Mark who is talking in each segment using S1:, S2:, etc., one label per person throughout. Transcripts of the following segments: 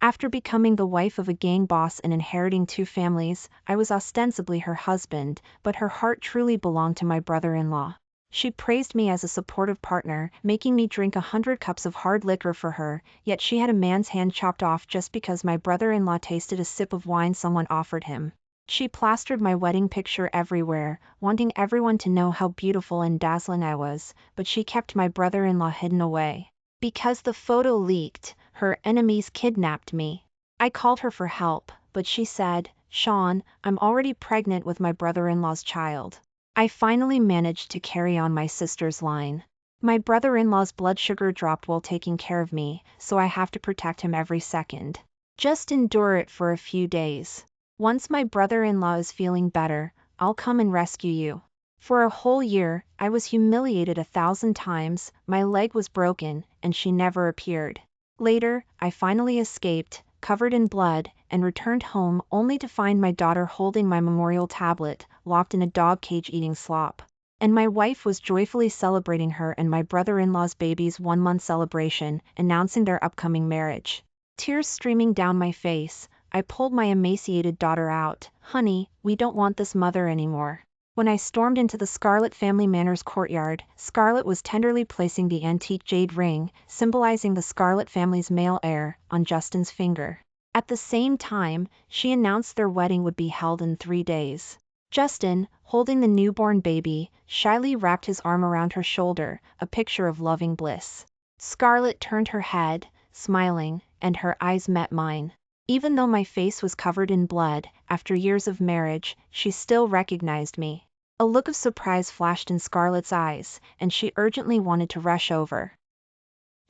S1: After becoming the wife of a gang boss and inheriting 2 families, I was ostensibly her husband, but her heart truly belonged to my brother-in-law. She praised me as a supportive partner, making me drink 100 cups of hard liquor for her, yet she had a man's hand chopped off just because my brother-in-law tasted a sip of wine someone offered him. She plastered my wedding picture everywhere, wanting everyone to know how beautiful and dazzling I was, but she kept my brother-in-law hidden away. Because the photo leaked, her enemies kidnapped me. I called her for help, but she said, "Sean, I'm already pregnant with my brother-in-law's child." I finally managed to carry on my sister's line. My brother-in-law's blood sugar dropped while taking care of me, so I have to protect him every second. Just endure it for a few days. Once my brother-in-law is feeling better, I'll come and rescue you. For a whole year, I was humiliated 1,000 times, my leg was broken, and she never appeared. Later, I finally escaped, covered in blood, and returned home only to find my daughter holding my memorial tablet, locked in a dog cage eating slop. And my wife was joyfully celebrating her and my brother-in-law's baby's 1-month celebration, announcing their upcoming marriage. Tears streaming down my face, I pulled my emaciated daughter out. "Honey, we don't want this mother anymore." When I stormed into the Scarlett family manor's courtyard, Scarlett was tenderly placing the antique jade ring, symbolizing the Scarlett family's male heir, on Justin's finger. At the same time, she announced their wedding would be held in 3 days. Justin, holding the newborn baby, shyly wrapped his arm around her shoulder, a picture of loving bliss. Scarlett turned her head, smiling, and her eyes met mine. Even though my face was covered in blood, after years of marriage, she still recognized me. A look of surprise flashed in Scarlett's eyes, and she urgently wanted to rush over.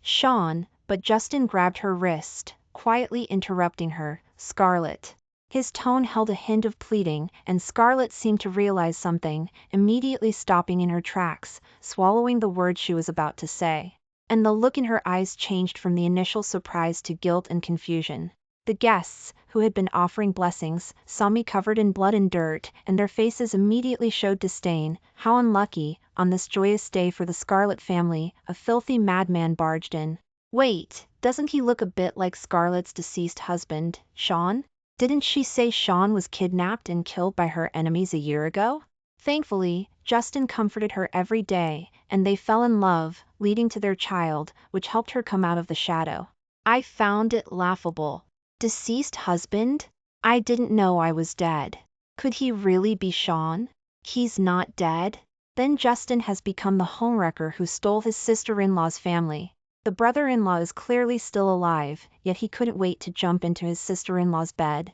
S1: "Sean," but Justin grabbed her wrist, quietly interrupting her. "Scarlett." His tone held a hint of pleading, and Scarlett seemed to realize something, immediately stopping in her tracks, swallowing the words she was about to say. And the look in her eyes changed from the initial surprise to guilt and confusion. The guests, who had been offering blessings, saw me covered in blood and dirt, and their faces immediately showed disdain. How unlucky! On this joyous day for the Scarlett family, a filthy madman barged in. Wait, doesn't he look a bit like Scarlett's deceased husband, Sean? Didn't she say Sean was kidnapped and killed by her enemies a year ago? Thankfully, Justin comforted her every day, and they fell in love, leading to their child, which helped her come out of the shadow. I found it laughable. Deceased husband? I didn't know I was dead. Could he really be Sean? He's not dead? Then Justin has become the homewrecker who stole his sister-in-law's family. The brother-in-law is clearly still alive, yet he couldn't wait to jump into his sister-in-law's bed.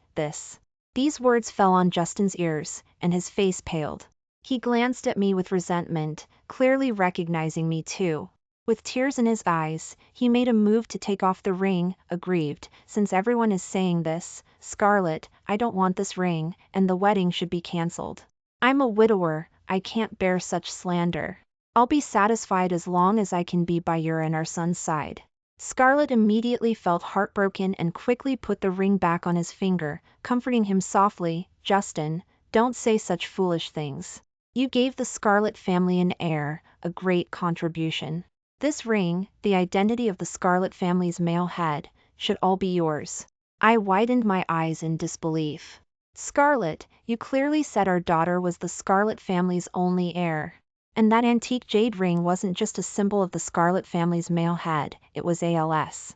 S1: These words fell on Justin's ears, and his face paled. He glanced at me with resentment, clearly recognizing me too. With tears in his eyes, he made a move to take off the ring, aggrieved. "Since everyone is saying this, Scarlett, I don't want this ring, and the wedding should be cancelled. I'm a widower, I can't bear such slander. I'll be satisfied as long as I can be by your and our son's side." Scarlett immediately felt heartbroken and quickly put the ring back on his finger, comforting him softly. "Justin, don't say such foolish things. You gave the Scarlett family an heir, a great contribution. This ring, the identity of the Scarlett family's male head, should all be yours." I widened my eyes in disbelief. "Scarlett, you clearly said our daughter was the Scarlett family's only heir. And that antique jade ring wasn't just a symbol of the Scarlett family's male head, it was ALS.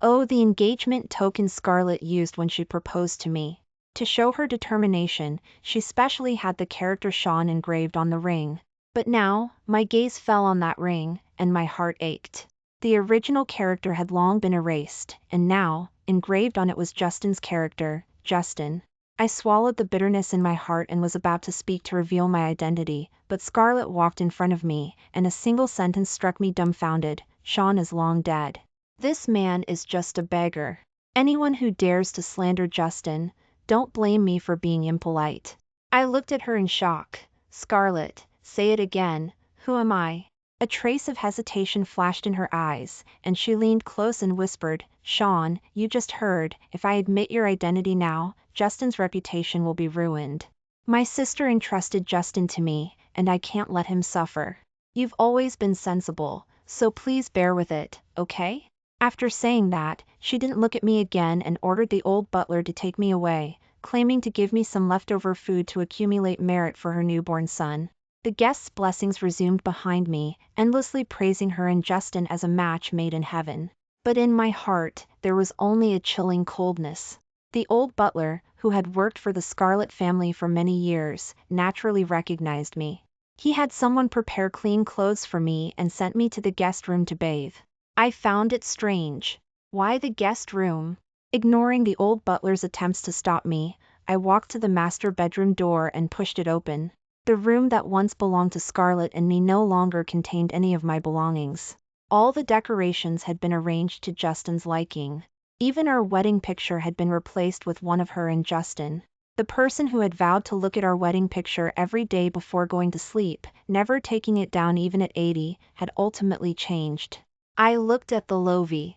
S1: Oh, the engagement token Scarlett used when she proposed to me. To show her determination, she specially had the character Sean engraved on the ring. But now, my gaze fell on that ring, and my heart ached. The original character had long been erased, and now, engraved on it was Justin's character, Justin. I swallowed the bitterness in my heart and was about to speak to reveal my identity, but Scarlett walked in front of me, and a single sentence struck me dumbfounded. "Sean is long dead. This man is just a beggar. Anyone who dares to slander Justin, don't blame me for being impolite." I looked at her in shock. "Scarlett, say it again, who am I?" A trace of hesitation flashed in her eyes, and she leaned close and whispered, "Sean, you just heard, if I admit your identity now, Justin's reputation will be ruined. My sister entrusted Justin to me, and I can't let him suffer. You've always been sensible, so please bear with it, okay?" After saying that, she didn't look at me again and ordered the old butler to take me away, claiming to give me some leftover food to accumulate merit for her newborn son. The guests' blessings resumed behind me, endlessly praising her and Justin as a match made in heaven. But in my heart, there was only a chilling coldness. The old butler, who had worked for the Scarlett family for many years, naturally recognized me. He had someone prepare clean clothes for me and sent me to the guest room to bathe. I found it strange. Why the guest room? Ignoring the old butler's attempts to stop me, I walked to the master bedroom door and pushed it open. The room that once belonged to Scarlett and me no longer contained any of my belongings. All the decorations had been arranged to Justin's liking. Even our wedding picture had been replaced with one of her and Justin. The person who had vowed to look at our wedding picture every day before going to sleep, never taking it down even at 80, had ultimately changed. I looked at the loving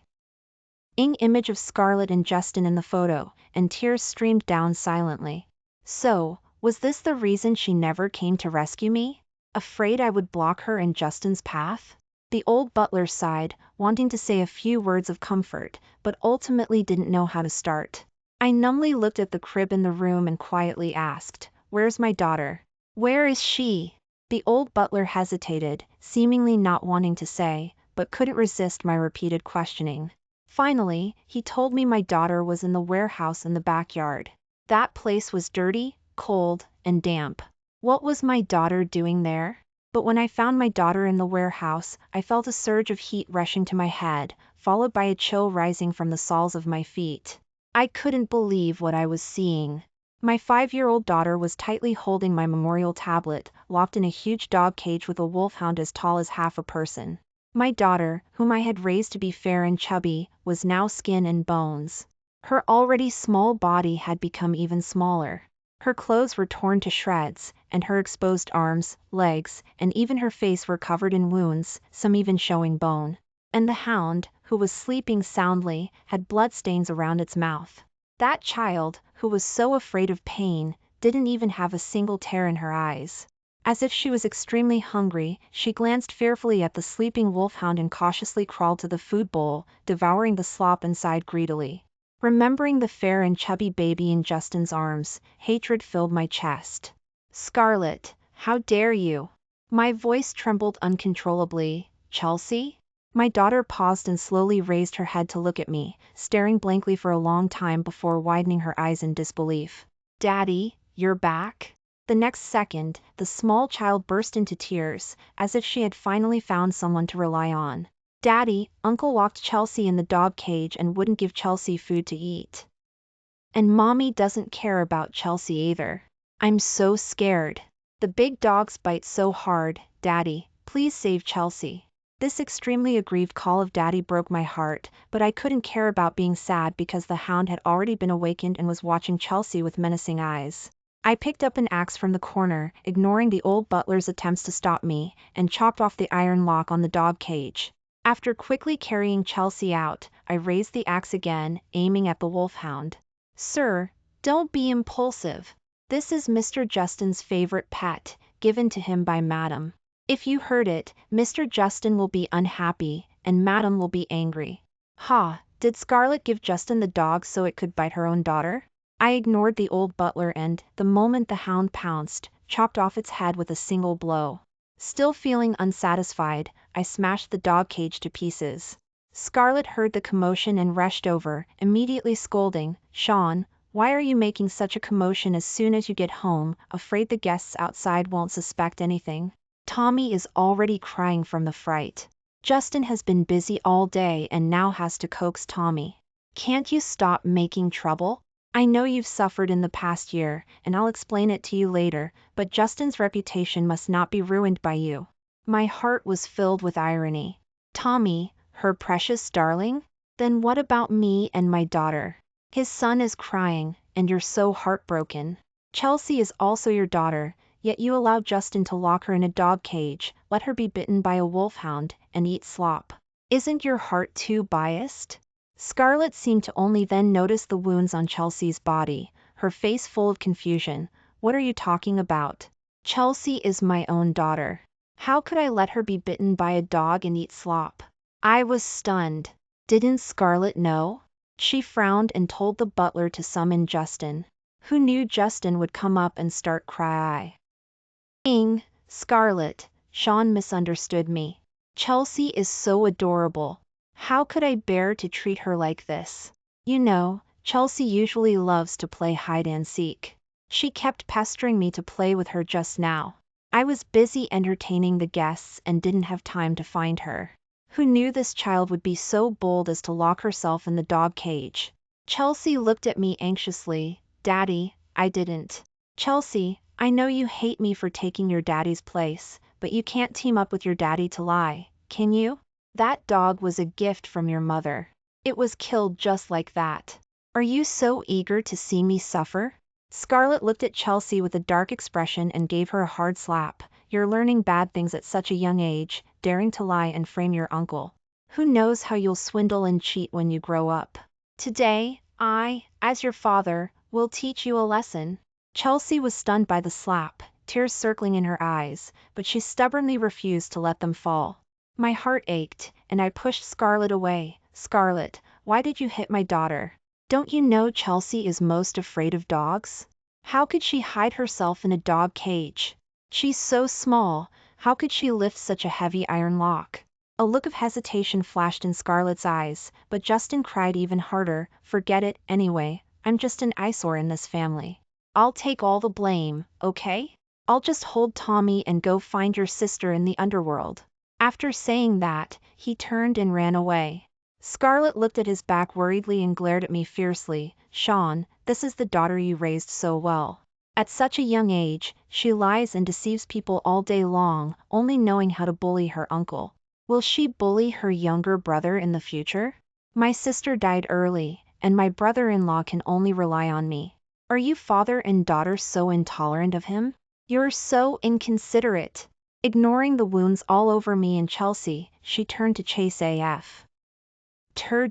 S1: image of Scarlett and Justin in the photo, and tears streamed down silently. So, was this the reason she never came to rescue me? Afraid I would block her in Justin's path? The old butler sighed, wanting to say a few words of comfort, but ultimately didn't know how to start. I numbly looked at the crib in the room and quietly asked, "Where's my daughter? Where is she?" The old butler hesitated, seemingly not wanting to say, but couldn't resist my repeated questioning. Finally, he told me my daughter was in the warehouse in the backyard. That place was dirty, cold, and damp. What was my daughter doing there? But when I found my daughter in the warehouse, I felt a surge of heat rushing to my head, followed by a chill rising from the soles of my feet. I couldn't believe what I was seeing. My 5-year-old daughter was tightly holding my memorial tablet, locked in a huge dog cage with a wolfhound as tall as half a person. My daughter, whom I had raised to be fair and chubby, was now skin and bones. Her already small body had become even smaller. Her clothes were torn to shreds, and her exposed arms, legs, and even her face were covered in wounds, some even showing bone. And the hound, who was sleeping soundly, had bloodstains around its mouth. That child, who was so afraid of pain, didn't even have a single tear in her eyes. As if she was extremely hungry, she glanced fearfully at the sleeping wolfhound and cautiously crawled to the food bowl, devouring the slop inside greedily. Remembering the fair and chubby baby in Justin's arms, hatred filled my chest. "Scarlett, how dare you?" My voice trembled uncontrollably. "Chelsea?" My daughter paused and slowly raised her head to look at me, staring blankly for a long time before widening her eyes in disbelief. "Daddy, you're back?" The next second, the small child burst into tears, as if she had finally found someone to rely on. "Daddy, Uncle locked Chelsea in the dog cage and wouldn't give Chelsea food to eat. And Mommy doesn't care about Chelsea either. I'm so scared. The big dogs bite so hard, Daddy, please save Chelsea." This extremely aggrieved call of Daddy broke my heart, but I couldn't care about being sad because the hound had already been awakened and was watching Chelsea with menacing eyes. I picked up an axe from the corner, ignoring the old butler's attempts to stop me, and chopped off the iron lock on the dog cage. After quickly carrying Chelsea out, I raised the axe again, aiming at the wolfhound. "Sir, don't be impulsive. This is Mr. Justin's favorite pet, given to him by Madam. If you hurt it, Mr. Justin will be unhappy, and Madam will be angry." Ha, did Scarlett give Justin the dog so it could bite her own daughter? I ignored the old butler and, the moment the hound pounced, chopped off its head with a single blow. Still feeling unsatisfied, I smashed the dog cage to pieces. Scarlett heard the commotion and rushed over, immediately scolding, "Sean, why are you making such a commotion as soon as you get home, afraid the guests outside won't suspect anything? Tommy is already crying from the fright. Justin has been busy all day and now has to coax Tommy. Can't you stop making trouble? I know you've suffered in the past year, and I'll explain it to you later, but Justin's reputation must not be ruined by you." My heart was filled with irony. Tommy, her precious darling? Then what about me and my daughter? His son is crying, and you're so heartbroken. Chelsea is also your daughter, yet you allowed Justin to lock her in a dog cage, let her be bitten by a wolfhound, and eat slop. Isn't your heart too biased? Scarlett seemed to only then notice the wounds on Chelsea's body, her face full of confusion. "What are you talking about? Chelsea is my own daughter. How could I let her be bitten by a dog and eat slop?" I was stunned. Didn't Scarlett know? She frowned and told the butler to summon Justin. Who knew Justin would come up and start crying? Scarlett, Sean misunderstood me. Chelsea is so adorable. How could I bear to treat her like this? You know, Chelsea usually loves to play hide and seek. She kept pestering me to play with her just now. I was busy entertaining the guests and didn't have time to find her. Who knew this child would be so bold as to lock herself in the dog cage? Chelsea looked at me anxiously. Daddy, I didn't. Chelsea, I know you hate me for taking your daddy's place, but you can't team up with your daddy to lie, can you? That dog was a gift from your mother. It was killed just like that. Are you so eager to see me suffer? Scarlett looked at Chelsea with a dark expression and gave her a hard slap. You're learning bad things at such a young age, daring to lie and frame your uncle. Who knows how you'll swindle and cheat when you grow up? Today, I, as your father, will teach you a lesson. Chelsea was stunned by the slap, tears circling in her eyes, but she stubbornly refused to let them fall. My heart ached, and I pushed Scarlett away. Scarlett, why did you hit my daughter? Don't you know Chelsea is most afraid of dogs? How could she hide herself in a dog cage? She's so small, how could she lift such a heavy iron lock? A look of hesitation flashed in Scarlett's eyes, but Justin cried even harder. Forget it, anyway, I'm just an eyesore in this family. I'll take all the blame, okay? I'll just hold Tommy and go find your sister in the underworld. After saying that, he turned and ran away. Scarlett looked at his back worriedly and glared at me fiercely. Sean, this is the daughter you raised so well. At such a young age, she lies and deceives people all day long, only knowing how to bully her uncle. Will she bully her younger brother in the future? My sister died early, and my brother-in-law can only rely on me. Are you father and daughter so intolerant of him? You're so inconsiderate. Ignoring the wounds all over me and Chelsea, she turned to Chase AF.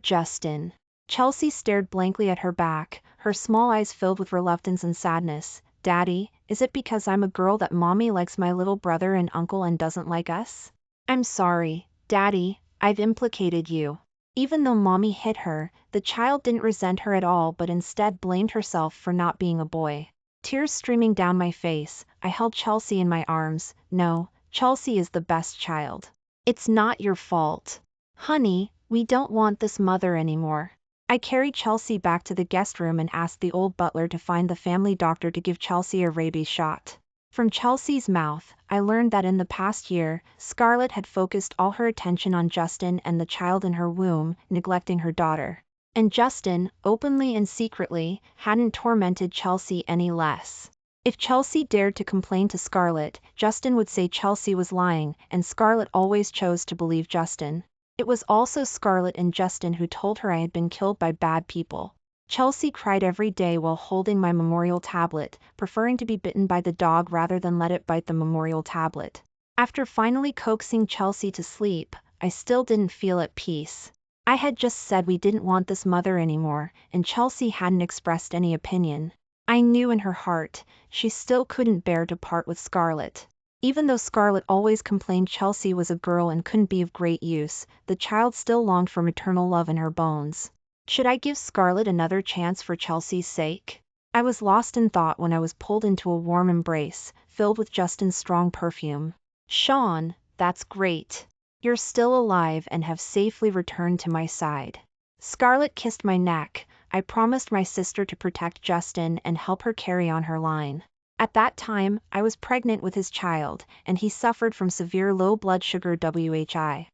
S1: Justin. Chelsea stared blankly at her back, her small eyes filled with reluctance and sadness. Daddy, is it because I'm a girl that Mommy likes my little brother and uncle and doesn't like us? I'm sorry, Daddy, I've implicated you. Even though Mommy hit her, the child didn't resent her at all but instead blamed herself for not being a boy. Tears streaming down my face, I held Chelsea in my arms. No, Chelsea is the best child. It's not your fault. Honey, we don't want this mother anymore. I carried Chelsea back to the guest room and asked the old butler to find the family doctor to give Chelsea a rabies shot. From Chelsea's mouth, I learned that in the past year, Scarlett had focused all her attention on Justin and the child in her womb, neglecting her daughter. And Justin, openly and secretly, hadn't tormented Chelsea any less. If Chelsea dared to complain to Scarlett, Justin would say Chelsea was lying, and Scarlett always chose to believe Justin. It was also Scarlett and Justin who told her I had been killed by bad people. Chelsea cried every day while holding my memorial tablet, preferring to be bitten by the dog rather than let it bite the memorial tablet. After finally coaxing Chelsea to sleep, I still didn't feel at peace. I had just said we didn't want this mother anymore, and Chelsea hadn't expressed any opinion. I knew in her heart, she still couldn't bear to part with Scarlett. Even though Scarlett always complained Chelsea was a girl and couldn't be of great use, the child still longed for maternal love in her bones. Should I give Scarlett another chance for Chelsea's sake? I was lost in thought when I was pulled into a warm embrace, filled with Justin's strong perfume. Sean, that's great. You're still alive and have safely returned to my side. Scarlett kissed my neck. I promised my sister to protect Justin and help her carry on her line. At that time, I was pregnant with his child, and he suffered from severe low blood sugar (WHI).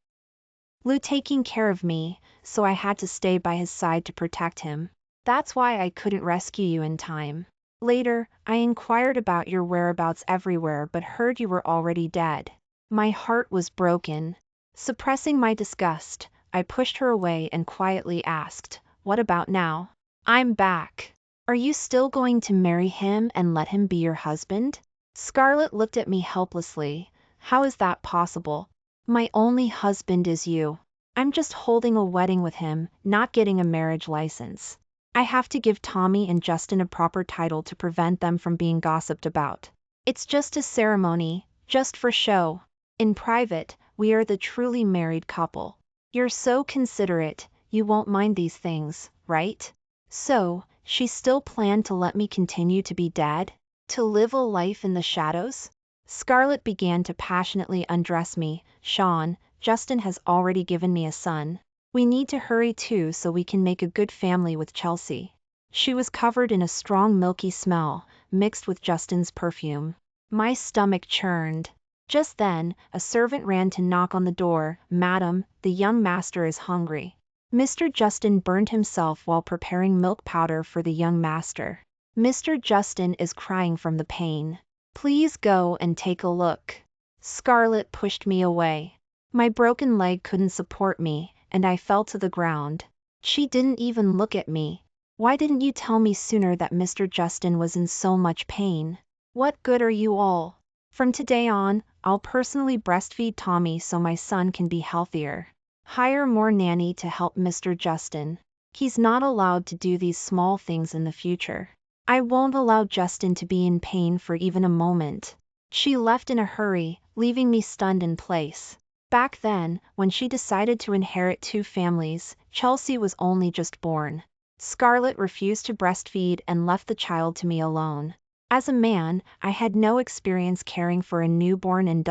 S1: Lou taking care of me, so I had to stay by his side to protect him. That's why I couldn't rescue you in time. Later, I inquired about your whereabouts everywhere but heard you were already dead. My heart was broken. Suppressing my disgust, I pushed her away and quietly asked, "What about now? I'm back. Are you still going to marry him and let him be your husband?" Scarlett looked at me helplessly. How is that possible? My only husband is you. I'm just holding a wedding with him, not getting a marriage license. I have to give Tommy and Justin a proper title to prevent them from being gossiped about. It's just a ceremony, just for show. In private, we are the truly married couple. You're so considerate, you won't mind these things, right? So, she still planned to let me continue to be dead? To live a life in the shadows? Scarlett began to passionately undress me. Sean, Justin has already given me a son. We need to hurry too so we can make a good family with Chelsea. She was covered in a strong milky smell, mixed with Justin's perfume. My stomach churned. Just then, a servant ran to knock on the door. Madam, the young master is hungry. Mr. Justin burned himself while preparing milk powder for the young master. Mr. Justin is crying from the pain. Please go and take a look. Scarlett pushed me away. My broken leg couldn't support me, and I fell to the ground. She didn't even look at me. Why didn't you tell me sooner that Mr. Justin was in so much pain? What good are you all? From today on, I'll personally breastfeed Tommy so my son can be healthier. Hire more nanny to help Mr. Justin. He's not allowed to do these small things in the future. I won't allow Justin to be in pain for even a moment. She left in a hurry, leaving me stunned in place. Back then, when she decided to inherit 2 families, Chelsea was only just born. Scarlett refused to breastfeed and left the child to me alone. As a man, I had no experience caring for a newborn and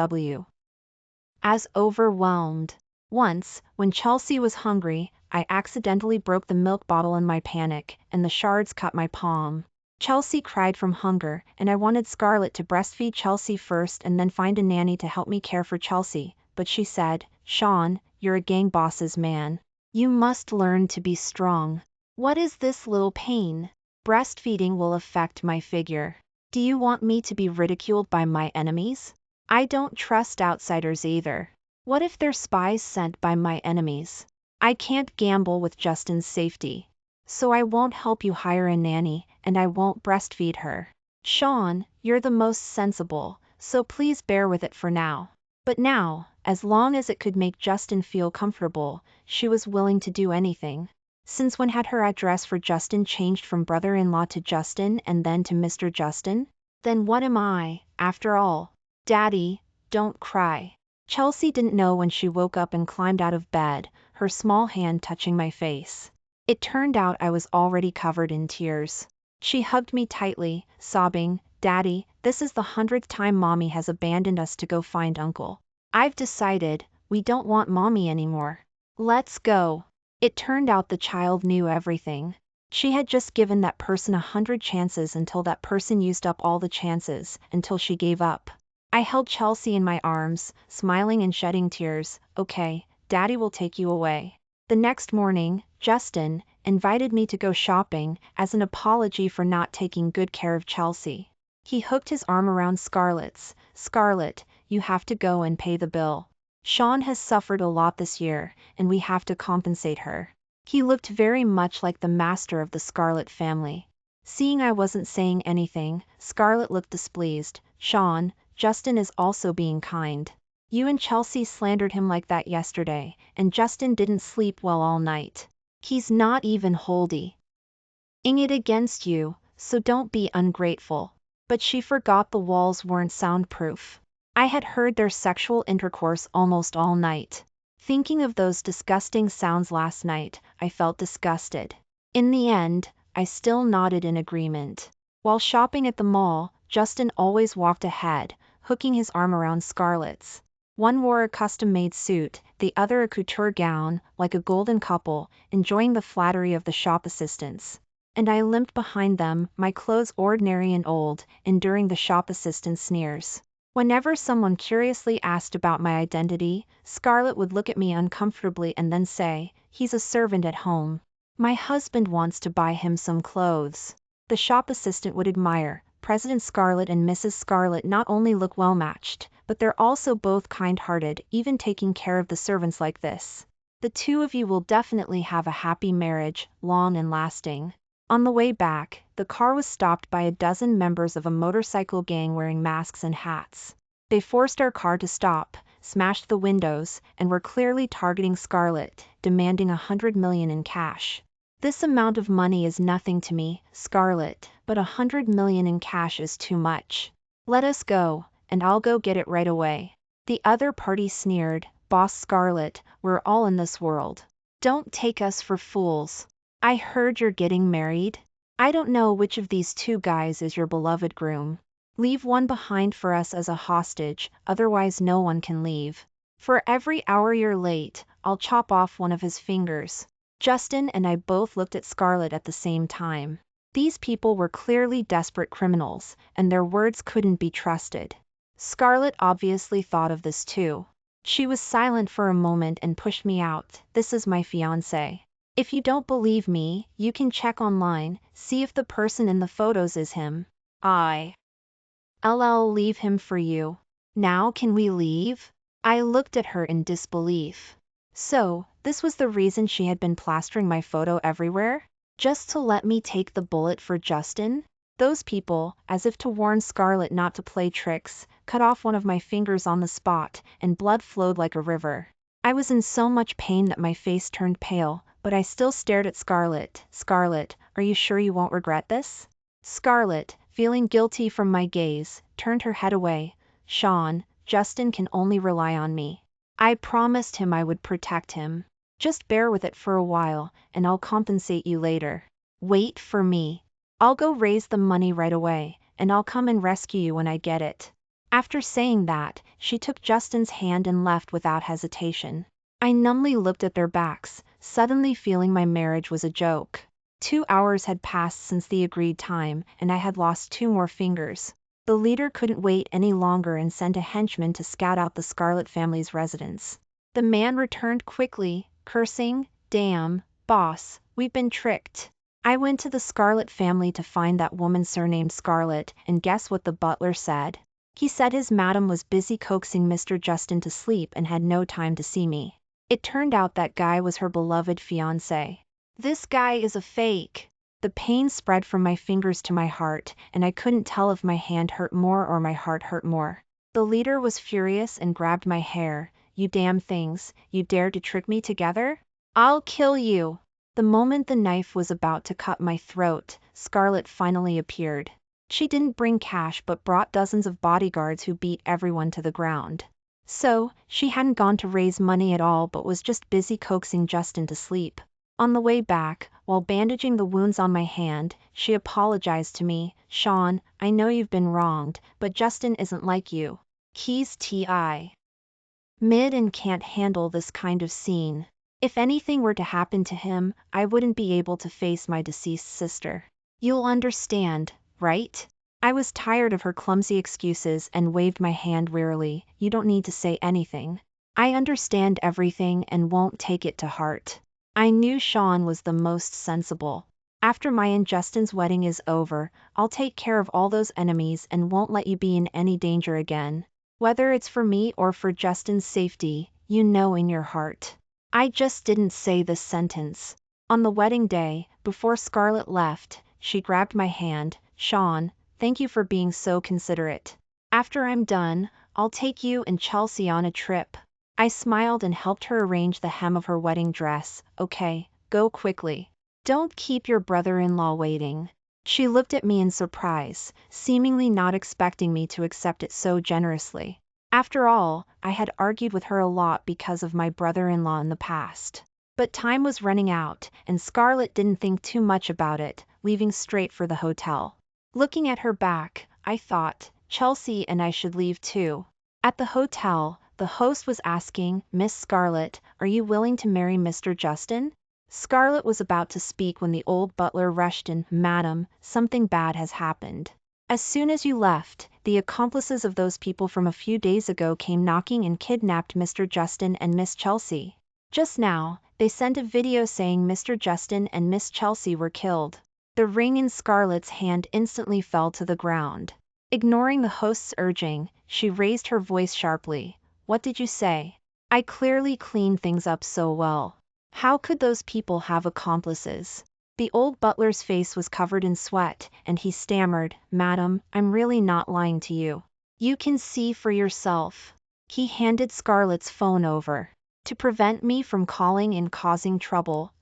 S1: as overwhelmed. Once, when Chelsea was hungry, I accidentally broke the milk bottle in my panic, and the shards cut my palm. Chelsea cried from hunger, and I wanted Scarlett to breastfeed Chelsea first and then find a nanny to help me care for Chelsea, but she said, Sean, you're a gang boss's man. You must learn to be strong. What is this little pain? Breastfeeding will affect my figure. Do you want me to be ridiculed by my enemies? I don't trust outsiders either. What if they're spies sent by my enemies? I can't gamble with Justin's safety. So I won't help you hire a nanny, and I won't breastfeed her. Sean, you're the most sensible, so please bear with it for now. But now, as long as it could make Justin feel comfortable, she was willing to do anything. Since when had her address for Justin changed from brother-in-law to Justin and then to Mr. Justin? Then what am I, after all? Daddy, don't cry. Chelsea didn't know when she woke up and climbed out of bed, her small hand touching my face. It turned out I was already covered in tears. She hugged me tightly, sobbing, Daddy, this is the 100th time Mommy has abandoned us to go find Uncle. I've decided, we don't want Mommy anymore. Let's go. It turned out the child knew everything. She had just given that person 100 chances until that person used up all the chances, until she gave up. I held Chelsea in my arms, smiling and shedding tears. Okay, Daddy will take you away. The next morning, Justin invited me to go shopping as an apology for not taking good care of Chelsea. He hooked his arm around Scarlett's. Scarlett, you have to go and pay the bill. Sean has suffered a lot this year, and we have to compensate her. He looked very much like the master of the Scarlett family. Seeing I wasn't saying anything, Scarlett looked displeased. Sean, Justin is also being kind. You and Chelsea slandered him like that yesterday, and Justin didn't sleep well all night. He's not even holding it against you, so don't be ungrateful. But she forgot the walls weren't soundproof. I had heard their sexual intercourse almost all night. Thinking of those disgusting sounds last night, I felt disgusted. In the end, I still nodded in agreement. While shopping at the mall, Justin always walked ahead, hooking his arm around Scarlett's. One wore a custom-made suit, the other a couture gown, like a golden couple, enjoying the flattery of the shop assistants. And I limped behind them, my clothes ordinary and old, enduring the shop assistants' sneers. Whenever someone curiously asked about my identity, Scarlett would look at me uncomfortably and then say, he's a servant at home. My husband wants to buy him some clothes. The shop assistant would admire, President Scarlett and Mrs. Scarlett not only look well matched, but they're also both kind-hearted, even taking care of the servants like this. The two of you will definitely have a happy marriage, long and lasting. On the way back, the car was stopped by a dozen members of a motorcycle gang wearing masks and hats. They forced our car to stop, smashed the windows, and were clearly targeting Scarlett, demanding $100 million in cash. This amount of money is nothing to me, Scarlett, but $100 million in cash is too much. Let us go, and I'll go get it right away. The other party sneered, Boss Scarlett, we're all in this world Don't take us for fools. I heard you're getting married. I don't know which of these two guys is your beloved groom. Leave one behind for us as a hostage, otherwise no one can leave. For every hour you're late, I'll chop off one of his fingers. Justin and I both looked at Scarlett at the same time. These people were clearly desperate criminals, and their words couldn't be trusted. Scarlett obviously thought of this too. She was silent for a moment and pushed me out. This is my fiancé. If you don't believe me, you can check online, see if the person in the photos is him. I'll leave him for you. Now can we leave? I looked at her in disbelief. So, this was the reason she had been plastering my photo everywhere? Just to let me take the bullet for Justin? Those people, as if to warn Scarlett not to play tricks, cut off one of my fingers on the spot, and blood flowed like a river. I was in so much pain that my face turned pale, but I still stared at Scarlett. Scarlett, are you sure you won't regret this? Scarlett, feeling guilty from my gaze, turned her head away. Sean, Justin can only rely on me. I promised him I would protect him. Just bear with it for a while, and I'll compensate you later. Wait for me. I'll go raise the money right away, and I'll come and rescue you when I get it. After saying that, she took Justin's hand and left without hesitation. I numbly looked at their backs, suddenly feeling my marriage was a joke. 2 hours had passed since the agreed time, and I had lost 2 more fingers. The leader couldn't wait any longer and sent a henchman to scout out the Scarlett family's residence. The man returned quickly, cursing, "Damn, boss, we've been tricked." I went to the Scarlett family to find that woman surnamed Scarlett, and guess what the butler said? He said his madam was busy coaxing Mr. Justin to sleep and had no time to see me. It turned out that guy was her beloved fiancé. This guy is a fake. The pain spread from my fingers to my heart, and I couldn't tell if my hand hurt more or my heart hurt more. The leader was furious and grabbed my hair. "You damn things, you dared to trick me together? I'll kill you." The moment the knife was about to cut my throat, Scarlett finally appeared. She didn't bring cash but brought dozens of bodyguards who beat everyone to the ground. So, she hadn't gone to raise money at all but was just busy coaxing Justin to sleep. On the way back, while bandaging the wounds on my hand, she apologized to me. "Sean, I know you've been wronged, but Justin isn't like you. He's mid and can't handle this kind of scene. If anything were to happen to him, I wouldn't be able to face my deceased sister. You'll understand, right?" I was tired of her clumsy excuses and waved my hand wearily. "You don't need to say anything. I understand everything and won't take it to heart." I knew Sean was the most sensible. "After my and Justin's wedding is over, I'll take care of all those enemies and won't let you be in any danger again. Whether it's for me or for Justin's safety, you know in your heart." I just didn't say this sentence. On the wedding day, before Scarlett left, she grabbed my hand. "Sean, thank you for being so considerate. After I'm done, I'll take you and Chelsea on a trip." I smiled and helped her arrange the hem of her wedding dress. "Okay, go quickly. Don't keep your brother-in-law waiting." She looked at me in surprise, seemingly not expecting me to accept it so generously. After all, I had argued with her a lot because of my brother-in-law in the past. But time was running out, and Scarlett didn't think too much about it, leaving straight for the hotel. Looking at her back, I thought, Chelsea and I should leave too. At the hotel, the host was asking, "Miss Scarlett, are you willing to marry Mr. Justin?" Scarlett was about to speak when the old butler rushed in. "Madam, something bad has happened. As soon as you left, the accomplices of those people from a few days ago came knocking and kidnapped Mr. Justin and Miss Chelsea. Just now, they sent a video saying Mr. Justin and Miss Chelsea were killed." The ring in Scarlett's hand instantly fell to the ground. Ignoring the host's urging, she raised her voice sharply. "What did you say? I clearly cleaned things up so well. How could those people have accomplices?" The old butler's face was covered in sweat, and he stammered, "Madam, I'm really not lying to you. You can see for yourself." He handed Scarlett's phone over. "To prevent me from calling and causing trouble,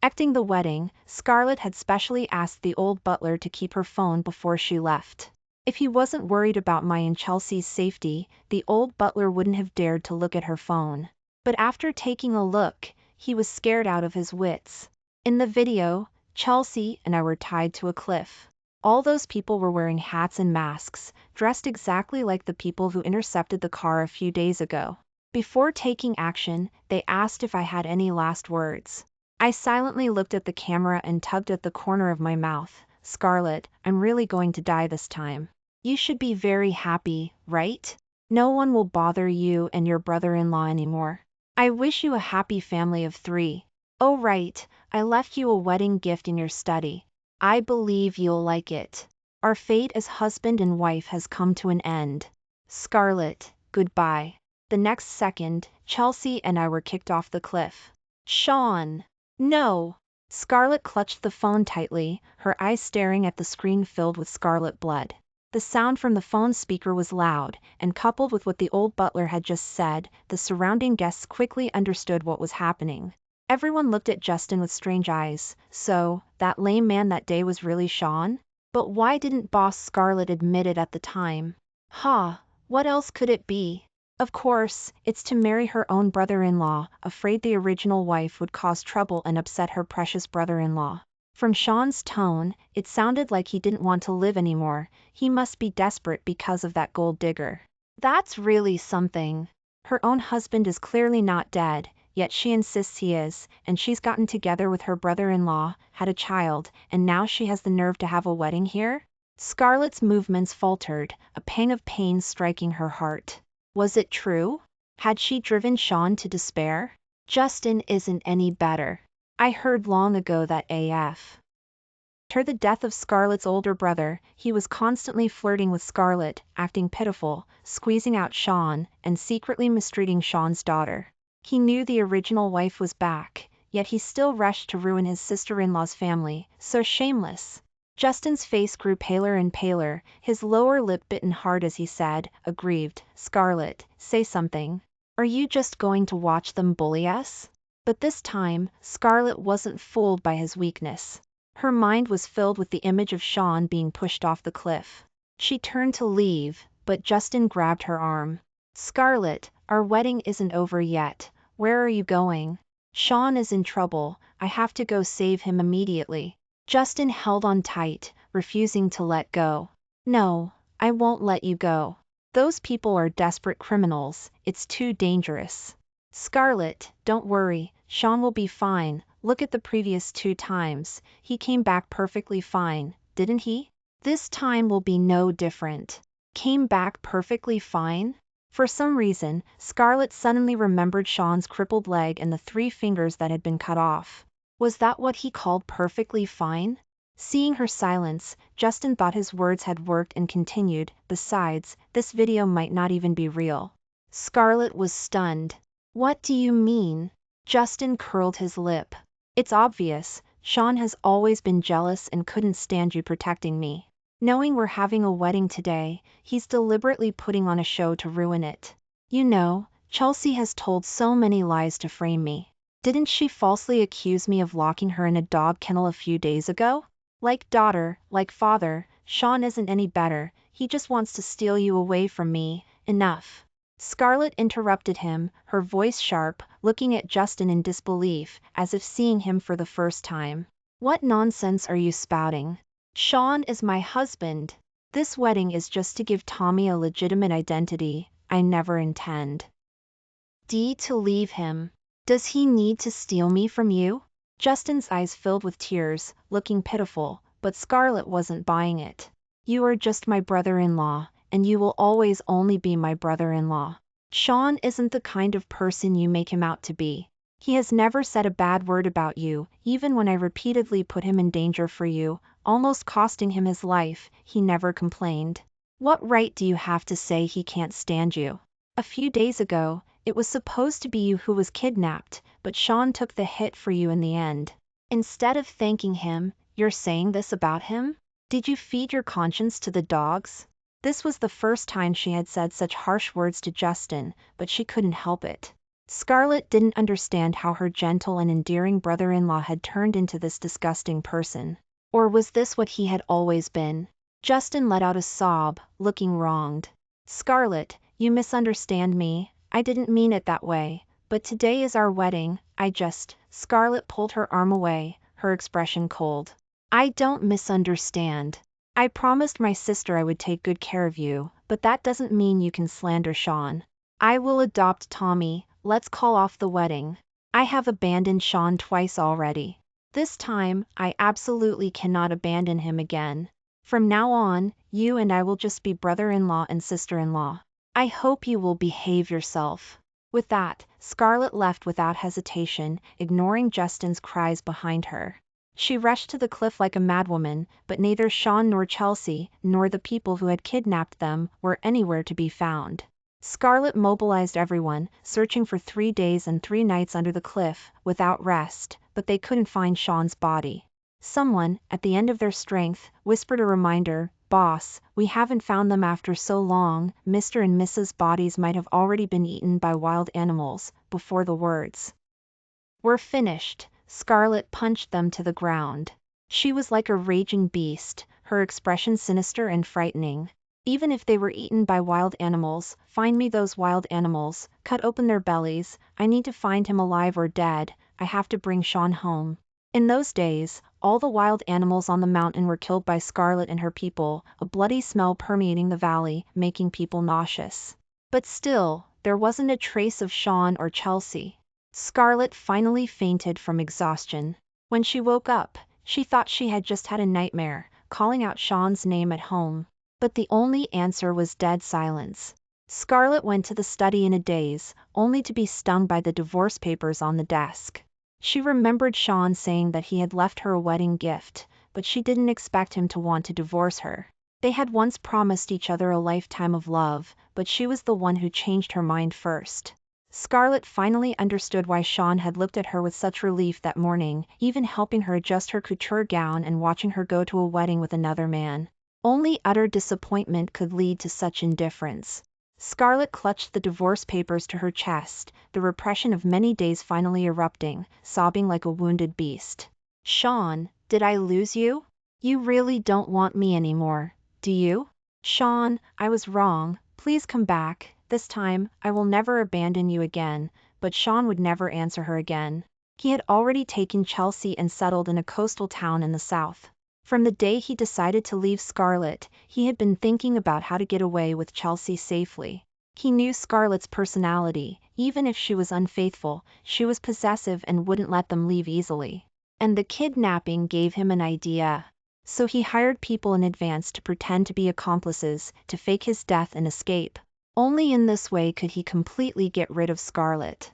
S1: Acting the wedding, Scarlett had specially asked the old butler to keep her phone before she left. If he wasn't worried about my and Chelsea's safety, the old butler wouldn't have dared to look at her phone. But after taking a look, he was scared out of his wits. In the video, Chelsea and I were tied to a cliff. All those people were wearing hats and masks, dressed exactly like the people who intercepted the car a few days ago. Before taking action, they asked if I had any last words. I silently looked at the camera and tugged at the corner of my mouth. Scarlett, I'm really going to die this time. You should be very happy, right? No one will bother you and your brother-in-law anymore. I wish you a happy family of 3. Oh right, I left you a wedding gift in your study. I believe you'll like it. Our fate as husband and wife has come to an end. Scarlett, goodbye. The next second, Chelsea and I were kicked off the cliff. Sean! No! Scarlett clutched the phone tightly, her eyes staring at the screen filled with scarlet blood. The sound from the phone speaker was loud, and coupled with what the old butler had just said, the surrounding guests quickly understood what was happening. Everyone looked at Justin with strange eyes. So, that lame man that day was really Sean? But why didn't Boss Scarlett admit it at the time? What else could it be? Of course, it's to marry her own brother-in-law, afraid the original wife would cause trouble and upset her precious brother-in-law. From Sean's tone, it sounded like he didn't want to live anymore. He must be desperate because of that gold digger. That's really something. Her own husband is clearly not dead, yet she insists he is, and she's gotten together with her brother-in-law, had a child, and now she has the nerve to have a wedding here? Scarlett's movements faltered, a pang of pain striking her heart. Was it true? Had she driven Sean to despair? Justin isn't any better. I heard long ago that AF. After the death of Scarlett's older brother, he was constantly flirting with Scarlett, acting pitiful, squeezing out Sean, and secretly mistreating Sean's daughter. He knew the original wife was back, yet he still rushed to ruin his sister-in-law's family, so shameless. Justin's face grew paler and paler, his lower lip bitten hard as he said, aggrieved, Scarlett, say something. Are you just going to watch them bully us? But this time, Scarlett wasn't fooled by his weakness. Her mind was filled with the image of Sean being pushed off the cliff. She turned to leave, but Justin grabbed her arm. Scarlett, our wedding isn't over yet. Where are you going? Sean is in trouble, I have to go save him immediately. Justin held on tight, refusing to let go. No, I won't let you go. Those people are desperate criminals, it's too dangerous. Scarlett, don't worry, Sean will be fine. Look at the previous 2 times, he came back perfectly fine, didn't he? This time will be no different. Came back perfectly fine? For some reason, Scarlett suddenly remembered Sean's crippled leg and the 3 fingers that had been cut off. Was that what he called perfectly fine? Seeing her silence, Justin thought his words had worked and continued, besides, this video might not even be real. Scarlett was stunned. What do you mean? Justin curled his lip. It's obvious, Sean has always been jealous and couldn't stand you protecting me. Knowing we're having a wedding today, he's deliberately putting on a show to ruin it. You know, Chelsea has told so many lies to frame me. Didn't she falsely accuse me of locking her in a dog kennel a few days ago? Like daughter, like father, Sean isn't any better, he just wants to steal you away from me. Enough. Scarlett interrupted him, her voice sharp, looking at Justin in disbelief, as if seeing him for the first time. What nonsense are you spouting? Sean is my husband. This wedding is just to give Tommy a legitimate identity. I never intend to leave him. Does he need to steal me from you? Justin's eyes filled with tears, looking pitiful, but Scarlett wasn't buying it. You are just my brother-in-law, and you will always only be my brother-in-law. Sean isn't the kind of person you make him out to be. He has never said a bad word about you, even when I repeatedly put him in danger for you, almost costing him his life, he never complained. What right do you have to say he can't stand you? A few days ago, it was supposed to be you who was kidnapped, but Sean took the hit for you in the end. Instead of thanking him, you're saying this about him? Did you feed your conscience to the dogs? This was the first time she had said such harsh words to Justin, but she couldn't help it. Scarlett didn't understand how her gentle and endearing brother-in-law had turned into this disgusting person. Or was this what he had always been? Justin let out a sob, looking wronged. Scarlett, you misunderstand me. I didn't mean it that way. but today is our wedding, Scarlett pulled her arm away, her expression cold. I don't misunderstand. I promised my sister I would take good care of you, but that doesn't mean you can slander Sean. I will adopt Tommy, let's call off the wedding. I have abandoned Sean twice already. This time, I absolutely cannot abandon him again. From now on, you and I will just be brother-in-law and sister-in-law. I hope you will behave yourself. With that, Scarlett left without hesitation, ignoring Justin's cries behind her. She rushed to the cliff like a madwoman, but neither Sean nor Chelsea, nor the people who had kidnapped them, were anywhere to be found. Scarlett mobilized everyone, searching for 3 days and 3 nights under the cliff, without rest, but they couldn't find Sean's body. Someone, at the end of their strength, whispered a reminder, "Boss, we haven't found them after so long. Mr. and Mrs. bodies might have already been eaten by wild animals," before the words were finished. Scarlett punched them to the ground. She was like a raging beast, her expression sinister and frightening. Even if they were eaten by wild animals, find me those wild animals, cut open their bellies, I need to find him alive or dead, I have to bring Sean home. In those days, all the wild animals on the mountain were killed by Scarlett and her people, a bloody smell permeating the valley, making people nauseous. But still, there wasn't a trace of Sean or Chelsea. Scarlett finally fainted from exhaustion. When she woke up, she thought she had just had a nightmare, calling out Sean's name at home. But the only answer was dead silence. Scarlett went to the study in a daze, only to be stung by the divorce papers on the desk. She remembered Sean saying that he had left her a wedding gift, but she didn't expect him to want to divorce her. They had once promised each other a lifetime of love, but she was the one who changed her mind first. Scarlett finally understood why Sean had looked at her with such relief that morning, even helping her adjust her couture gown and watching her go to a wedding with another man. Only utter disappointment could lead to such indifference. Scarlett clutched the divorce papers to her chest, the repression of many days finally erupting, sobbing like a wounded beast. Sean, did I lose you? You really don't want me anymore, do you? Sean, I was wrong, please come back, this time, I will never abandon you again, but Sean would never answer her again. He had already taken Chelsea and settled in a coastal town in the south. From the day he decided to leave Scarlett, he had been thinking about how to get away with Chelsea safely. He knew Scarlett's personality, even if she was unfaithful, she was possessive and wouldn't let them leave easily. And the kidnapping gave him an idea. So he hired people in advance to pretend to be accomplices, to fake his death and escape. Only in this way could he completely get rid of Scarlett.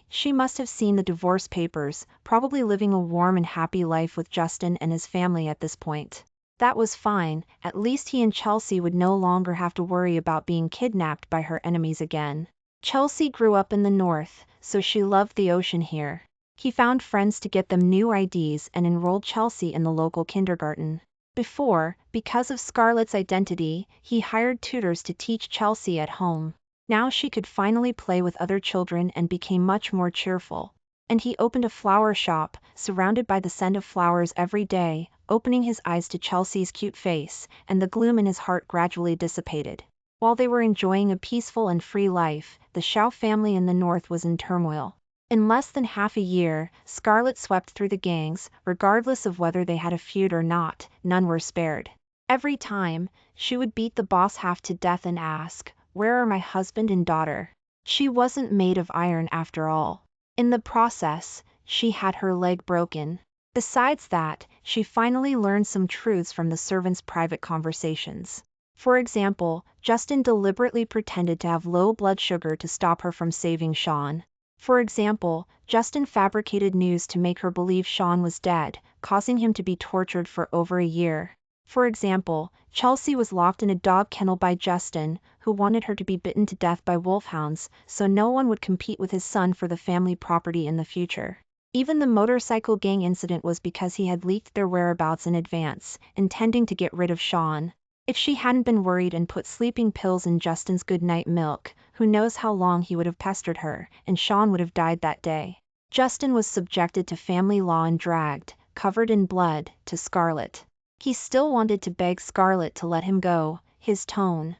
S1: She must have seen the divorce papers, probably living a warm and happy life with Justin and his family at this point. That was fine, at least he and Chelsea would no longer have to worry about being kidnapped by her enemies again. Chelsea grew up in the north, so she loved the ocean here. He found friends to get them new IDs and enrolled Chelsea in the local kindergarten. Because of Scarlett's identity, he hired tutors to teach Chelsea at home. Now she could finally play with other children and became much more cheerful. And he opened a flower shop, surrounded by the scent of flowers every day, opening his eyes to Chelsea's cute face, and the gloom in his heart gradually dissipated. While they were enjoying a peaceful and free life, the Shaw family in the north was in turmoil. In less than half a year, Scarlett swept through the gangs, regardless of whether they had a feud or not, none were spared. Every time, she would beat the boss half to death and ask, "Where are my husband and daughter?" She wasn't made of iron after all. In the process, she had her leg broken. Besides that, she finally learned some truths from the servants' private conversations. For example, Justin deliberately pretended to have low blood sugar to stop her from saving Sean. For example, Justin fabricated news to make her believe Sean was dead, causing him to be tortured for over a year. For example, Chelsea was locked in a dog kennel by Justin, who wanted her to be bitten to death by wolfhounds, so no one would compete with his son for the family property in the future. Even the motorcycle gang incident was because he had leaked their whereabouts in advance, intending to get rid of Sean. If she hadn't been worried and put sleeping pills in Justin's goodnight milk, who knows how long he would have pestered her, and Sean would have died that day. Justin was subjected to family law and dragged, covered in blood, to Scarlett. He still wanted to beg Scarlett to let him go, his tone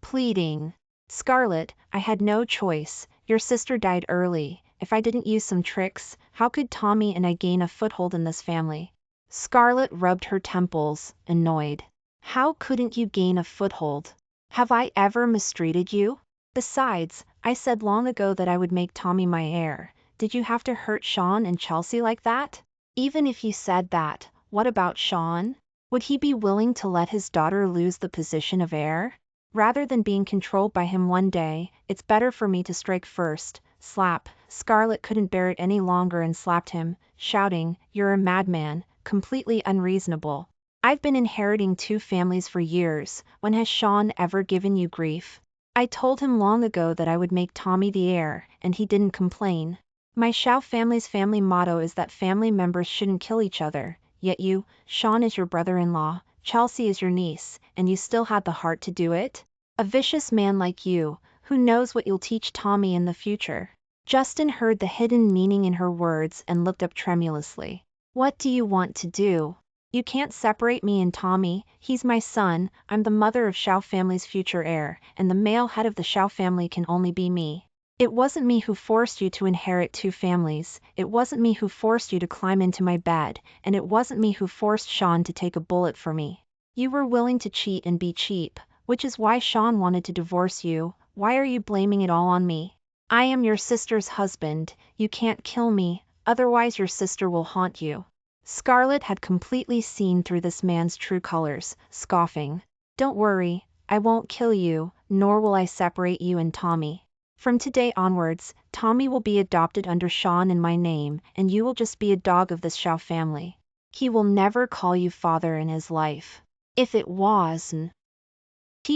S1: pleading. "Scarlett, I had no choice, Your sister died early. If I didn't use some tricks, how could Tommy and I gain a foothold in this family? Scarlett rubbed her temples, annoyed. How couldn't you gain a foothold? Have I ever mistreated you? Besides, I said long ago that I would make Tommy my heir. Did you have to hurt Sean and Chelsea like that? Even if you said that, what about Sean? Would he be willing to let his daughter lose the position of heir? Rather than being controlled by him one day, it's better for me to strike first. Slap. Scarlett couldn't bear it any longer and slapped him, shouting, "You're a madman, completely unreasonable. I've been inheriting 2 families for years. When has Sean ever given you grief? I told him long ago that I would make Tommy the heir, and he didn't complain. My Shao family's family motto is that family members shouldn't kill each other, yet you, Sean is your brother-in-law, Chelsea is your niece, and you still had the heart to do it? A vicious man like you, who knows what you'll teach Tommy in the future?" Justin heard the hidden meaning in her words and looked up tremulously. "What do you want to do? You can't separate me and Tommy. He's my son, I'm the mother of Shao family's future heir, and the male head of the Shao family can only be me. It wasn't me who forced you to inherit 2 families, it wasn't me who forced you to climb into my bed, and it wasn't me who forced Sean to take a bullet for me. You were willing to cheat and be cheap, which is why Sean wanted to divorce you. Why are you blaming it all on me? I am your sister's husband, you can't kill me, otherwise your sister will haunt you." Scarlett had completely seen through this man's true colors, scoffing. "Don't worry, I won't kill you, nor will I separate you and Tommy. From today onwards, Tommy will be adopted under Sean in my name, and you will just be a dog of this Shao family. He will never call you father in his life. If it wasn't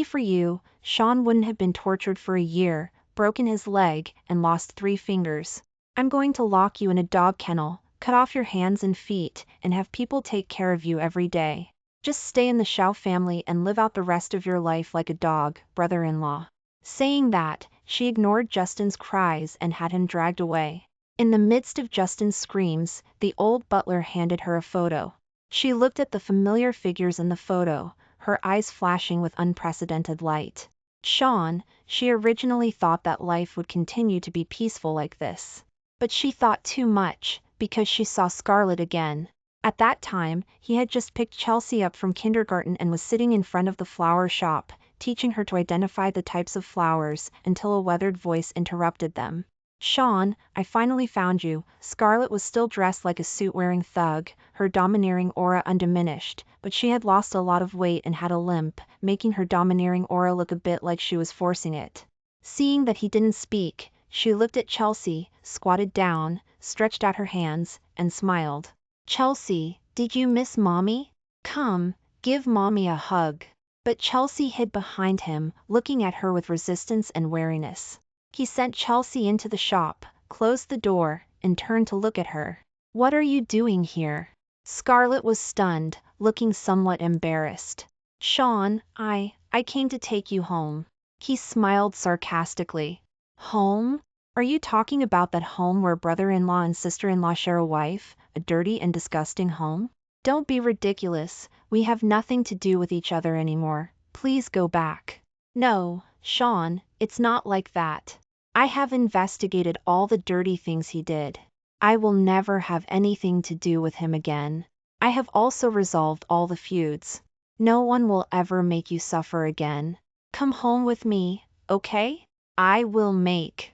S1: for you, Sean wouldn't have been tortured for a year, broken his leg, and lost 3 fingers. I'm going to lock you in a dog kennel, cut off your hands and feet, and have people take care of you every day. Just stay in the Shao family and live out the rest of your life like a dog, brother-in-law." Saying that, she ignored Justin's cries and had him dragged away. In the midst of Justin's screams, the old butler handed her a photo. She looked at the familiar figures in the photo, her eyes flashing with unprecedented light. Sean, she originally thought that life would continue to be peaceful like this. But she thought too much, because she saw Scarlett again. At that time, he had just picked Chelsea up from kindergarten and was sitting in front of the flower shop, teaching her to identify the types of flowers, until a weathered voice interrupted them. "Sean, I finally found you." Scarlett was still dressed like a suit-wearing thug, her domineering aura undiminished, but she had lost a lot of weight and had a limp, making her domineering aura look a bit like she was forcing it. Seeing that he didn't speak, she looked at Chelsea, squatted down, stretched out her hands, and smiled. "Chelsea, did you miss Mommy? Come, give Mommy a hug." But Chelsea hid behind him, looking at her with resistance and wariness. He sent Chelsea into the shop, closed the door, and turned to look at her. "What are you doing here?" Scarlett was stunned, looking somewhat embarrassed. "Sean, I came to take you home." He smiled sarcastically. "Home? Are you talking about that home where brother-in-law and sister-in-law share a wife, a dirty and disgusting home? Don't be ridiculous, we have nothing to do with each other anymore, please go back." "No, Sean, it's not like that. I have investigated all the dirty things he did. I will never have anything to do with him again. I have also resolved all the feuds. No one will ever make you suffer again. Come home with me, okay? I will make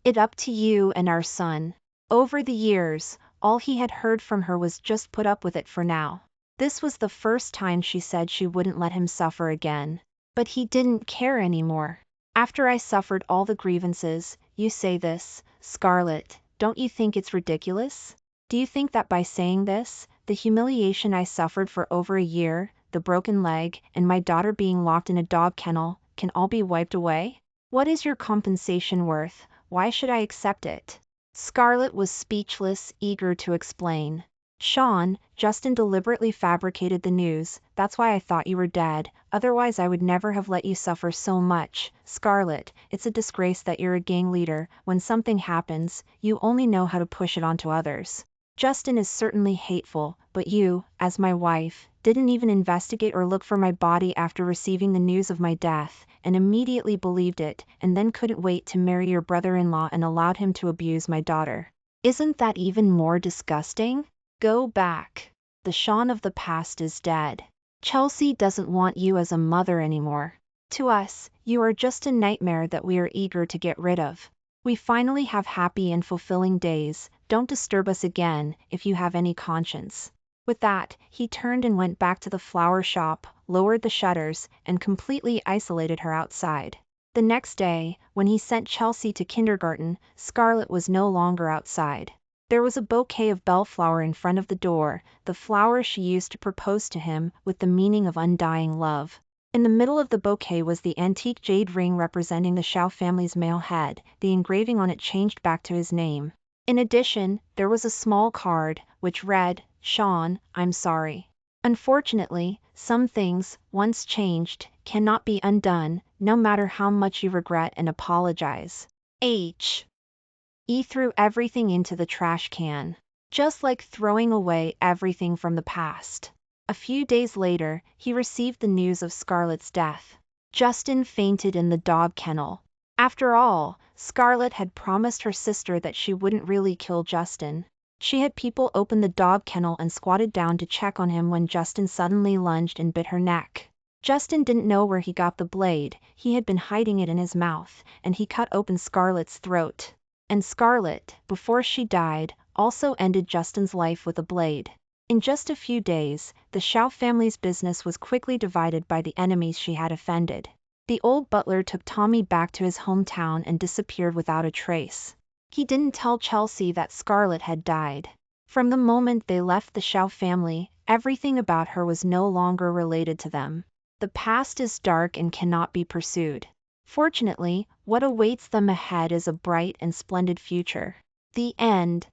S1: it up to you and our son." Over the years, all he had heard from her was just put up with it for now. This was the first time she said she wouldn't let him suffer again. But he didn't care anymore. "After I suffered all the grievances, you say this, Scarlett, don't you think it's ridiculous? Do you think that by saying this, the humiliation I suffered for over a year, the broken leg, and my daughter being locked in a dog kennel, can all be wiped away? What is your compensation worth? Why should I accept it?" Scarlett was speechless, eager to explain. "Sean, Justin deliberately fabricated the news, that's why I thought you were dead, otherwise I would never have let you suffer so much. Scarlett, it's a disgrace that you're a gang leader, when something happens, you only know how to push it onto others." Justin is certainly hateful, but you, as my wife, didn't even investigate or look for my body after receiving the news of my death, and immediately believed it, and then couldn't wait to marry your brother-in-law and allowed him to abuse my daughter. Isn't that even more disgusting? Go back. The Sean of the past is dead. Chelsea doesn't want you as a mother anymore. To us, you are just a nightmare that we are eager to get rid of. We finally have happy and fulfilling days. Don't disturb us again, if you have any conscience. With that, he turned and went back to the flower shop, lowered the shutters, and completely isolated her outside. The next day, when he sent Chelsea to kindergarten, Scarlett was no longer outside. There was a bouquet of bellflower in front of the door, the flower she used to propose to him, with the meaning of undying love. In the middle of the bouquet was the antique jade ring representing the Shao family's male head, the engraving on it changed back to his name. In addition, there was a small card, which read, "Sean, I'm sorry. Unfortunately, some things, once changed, cannot be undone, no matter how much you regret and apologize. He threw everything into the trash can. Just like throwing away everything from the past. A few days later, he received the news of Scarlett's death. Justin fainted in the dog kennel. After all, Scarlett had promised her sister that she wouldn't really kill Justin. She had people open the dog kennel and squatted down to check on him when Justin suddenly lunged and bit her neck. Justin didn't know where he got the blade, he had been hiding it in his mouth, and he cut open Scarlett's throat. And Scarlett, before she died, also ended Justin's life with a blade. In just a few days, the Shao family's business was quickly divided by the enemies she had offended. The old butler took Tommy back to his hometown and disappeared without a trace. He didn't tell Chelsea that Scarlett had died. From the moment they left the Shao family, everything about her was no longer related to them. The past is dark and cannot be pursued. Fortunately, what awaits them ahead is a bright and splendid future. The end.